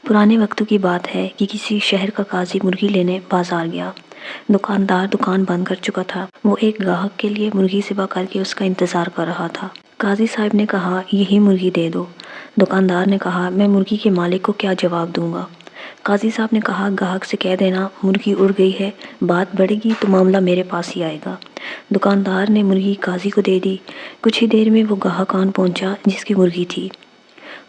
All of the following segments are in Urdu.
پرانے وقتوں کی بات ہے کہ کسی شہر کا قاضی مرغی لینے بازار گیا۔ دکاندار دکان بند کر چکا تھا۔ وہ ایک گاہک کے لیے مرغی ذبح کر کے اس کا انتظار کر رہا تھا۔ قاضی صاحب نے کہا، یہی مرغی دے دو۔ دکاندار نے کہا، میں مرغی کے مالک کو کیا جواب دوں گا؟ قاضی صاحب نے کہا، گاہک سے کہہ دینا مرغی اڑ گئی ہے، بات بڑھے گی تو معاملہ میرے پاس ہی آئے گا۔ دکاندار نے مرغی قاضی کو دے دی۔ کچھ ہی دیر میں وہ گاہک آن پہنچا جس کی مرغی تھی۔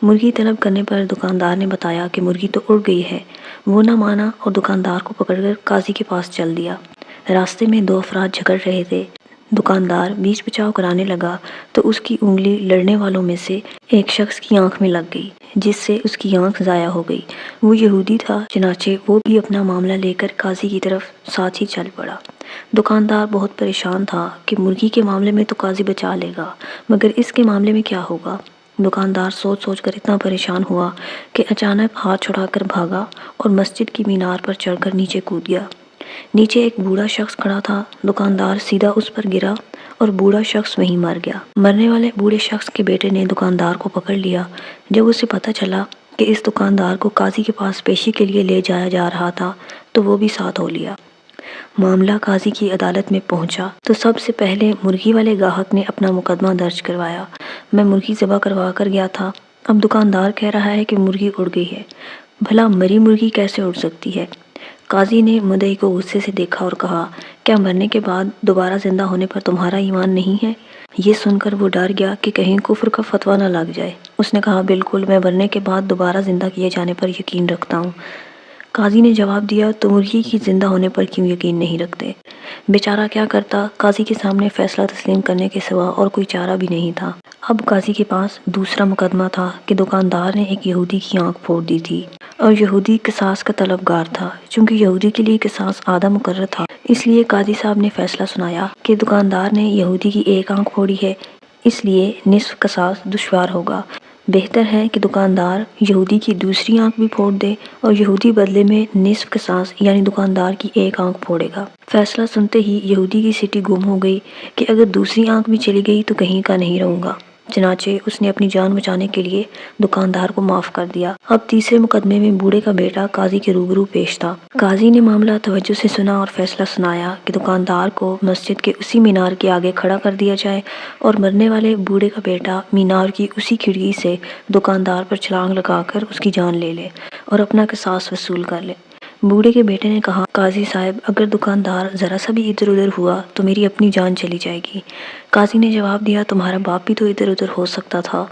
مرغی طلب کرنے پر دکاندار نے بتایا کہ مرغی تو اڑ گئی ہے۔ وہ نہ مانا اور دکاندار کو پکڑ کر قاضی کے پاس چل دیا۔ راستے میں دو افراد جھگڑ رہے تھے۔ دکاندار بیچ بچاؤ کرانے لگا تو اس کی انگلی لڑنے والوں میں سے ایک شخص کی آنکھ میں لگ گئی، جس سے اس کی آنکھ ضائع ہو گئی۔ وہ یہودی تھا، چنانچہ وہ بھی اپنا معاملہ لے کر قاضی کی طرف ساتھ ہی چل پڑا۔ دکاندار بہت پریشان تھا کہ مرغی کے معاملے میں تو قاضی بچا لے گا، مگر اس کے معاملے میں کیا ہوگا؟ دکاندار سوچ سوچ کر اتنا پریشان ہوا کہ اچانک ہاتھ چھڑا کر بھاگا اور مسجد کی مینار پر چڑھ کر نیچے کود گیا۔ نیچے ایک بوڑھا شخص کھڑا تھا۔ دکاندار سیدھا اس پر گرا اور بوڑھا شخص وہیں مر گیا۔ مرنے والے بوڑھے شخص کے بیٹے نے دکاندار کو پکڑ لیا۔ جب اسے پتہ چلا کہ اس دکاندار کو قاضی کے پاس پیشی کے لیے لے جایا جا رہا تھا تو وہ بھی ساتھ ہو لیا۔ معاملہ قاضی کی عدالت میں پہنچا تو سب سے پہلے مرغی والے گاہک نے اپنا مقدمہ درج کروایا۔ میں مرغی ذبح کروا کر گیا تھا، اب دکاندار کہہ رہا ہے کہ مرغی اڑ گئی ہے۔ بھلا مری مرغی کیسے اڑ سکتی ہے؟ قاضی نے مدعی کو غصے سے دیکھا اور کہا، کیا مرنے کے بعد دوبارہ زندہ ہونے پر تمہارا ایمان نہیں ہے؟ یہ سن کر وہ ڈر گیا کہ کہیں کفر کا فتویٰ نہ لگ جائے۔ اس نے کہا، بالکل، میں مرنے کے بعد دوبارہ زندہ کیے جانے پر یقین رکھتا ہوں۔ قاضی نے جواب دیا، تو مرغی کی زندہ ہونے پر کیوں یقین نہیں رکھتے؟ بیچارہ کیا کرتا؟ قاضی کے سامنے فیصلہ تسلیم کرنے کے سوا اور کوئی چارہ بھی نہیں تھا۔ اب قاضی کے پاس دوسرا مقدمہ تھا کہ دکاندار نے ایک یہودی کی آنکھ پھوڑ دی تھی اور یہودی قصاص کا طلبگار تھا۔ چونکہ یہودی کے لیے قصاص آدھا مقرر تھا، اس لیے قاضی صاحب نے فیصلہ سنایا کہ دکاندار نے یہودی کی ایک آنکھ پھوڑی ہے، اس لیے نصف قصاص دشوار ہوگا۔ بہتر ہے کہ دکاندار یہودی کی دوسری آنکھ بھی پھوڑ دے اور یہودی بدلے میں نصف قصاص یعنی دکاندار کی ایک آنکھ پھوڑے گا۔ فیصلہ سنتے ہی یہودی کی سیٹی گم ہو گئی کہ اگر دوسری آنکھ بھی چلی گئی تو کہیں کا نہیں رہوں گا۔ چنانچہ اس نے اپنی جان بچانے کے لیے دکاندار کو معاف کر دیا۔ اب تیسرے مقدمے میں بوڑھے کا بیٹا قاضی کے روبرو پیش تھا۔ قاضی نے معاملہ توجہ سے سنا اور فیصلہ سنایا کہ دکاندار کو مسجد کے اسی مینار کے آگے کھڑا کر دیا جائے اور مرنے والے بوڑھے کا بیٹا مینار کی اسی کھڑکی سے دکاندار پر چھلانگ لگا کر اس کی جان لے لے اور اپنا قصاص وصول کر لے۔ بوڑھے کے بیٹے نے کہا، قاضی صاحب، اگر دکاندار ذرا سا بھی ادھر ادھر ہوا تو میری اپنی جان چلی جائے گی۔ قاضی نے جواب دیا، تمہارا باپ بھی تو ادھر ادھر ہو سکتا تھا۔